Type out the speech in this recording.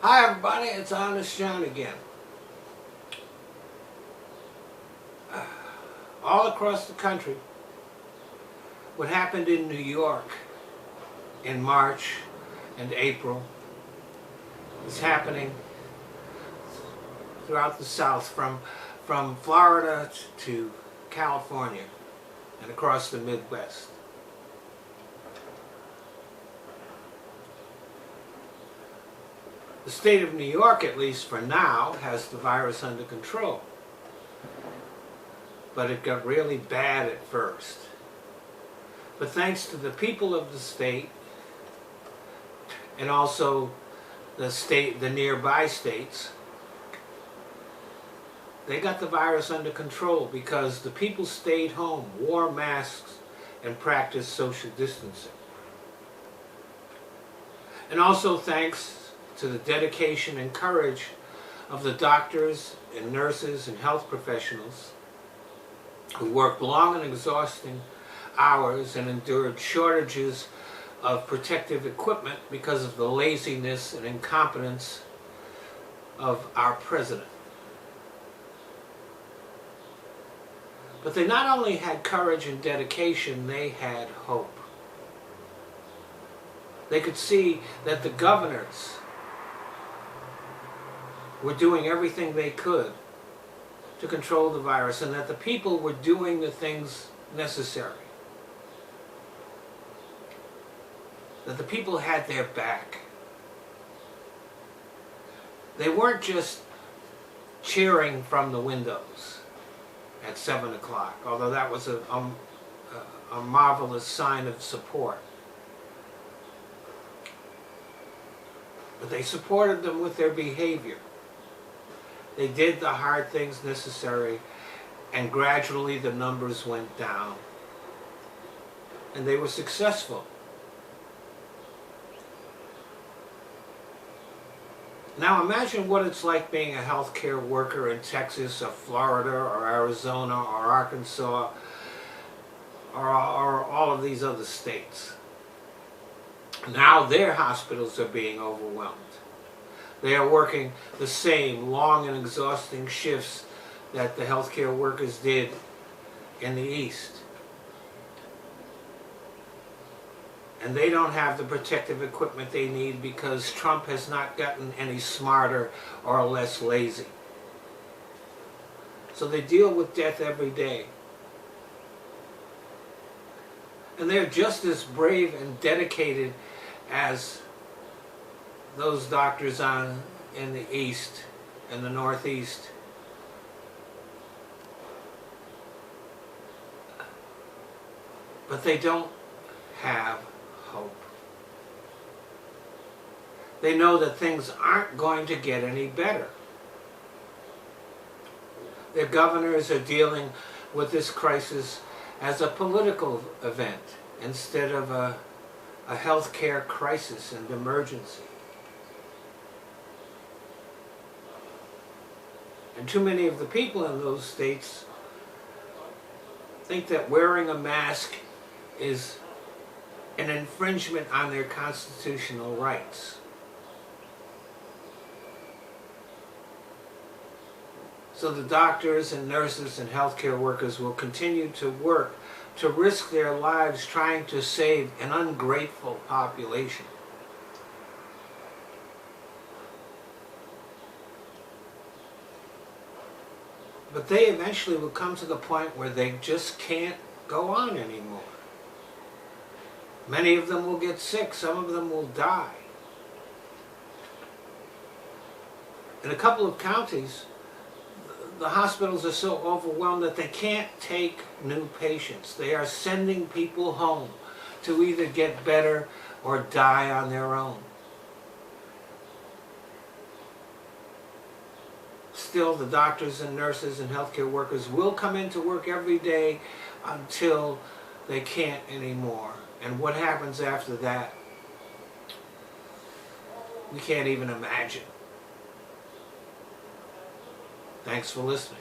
Hi everybody, it's Honest John again. All across the country, what happened in New York in March and April is happening throughout the South, from Florida to California and across the Midwest. The state of New York, at least for now, has the virus under control. But it got really bad at first. But thanks to the people of the state, and also the nearby states, they got the virus under control because the people stayed home, wore masks, and practiced social distancing. And also thanks to the dedication and courage of the doctors and nurses and health professionals who worked long and exhausting hours and endured shortages of protective equipment because of the laziness and incompetence of our president. But they not only had courage and dedication, they had hope. They could see that the governors were doing everything they could to control the virus, and that the people were doing the things necessary. That the people had their back. They weren't just cheering from the windows at 7 o'clock, although that was a marvelous sign of support. But they supported them with their behavior. They did the hard things necessary, and gradually the numbers went down. And they were successful. Now imagine what it's like being a healthcare worker in Texas or Florida or Arizona or Arkansas or all of these other states. Now their hospitals are being overwhelmed. They are working the same long and exhausting shifts that the healthcare workers did in the East. And they don't have the protective equipment they need because Trump has not gotten any smarter or less lazy. So they deal with death every day. And they're just as brave and dedicated as those doctors in the East and the Northeast. But they don't have hope. They know that things aren't going to get any better. Their governors are dealing with this crisis as a political event instead of a healthcare crisis and emergency. And too many of the people in those states think that wearing a mask is an infringement on their constitutional rights. So the doctors and nurses and healthcare workers will continue to work to risk their lives trying to save an ungrateful population. But they eventually will come to the point where they just can't go on anymore. Many of them will get sick, some of them will die. In a couple of counties, the hospitals are so overwhelmed that they can't take new patients. They are sending people home to either get better or die on their own. Still, the doctors and nurses and healthcare workers will come into work every day until they can't anymore. And what happens after that, we can't even imagine. Thanks for listening.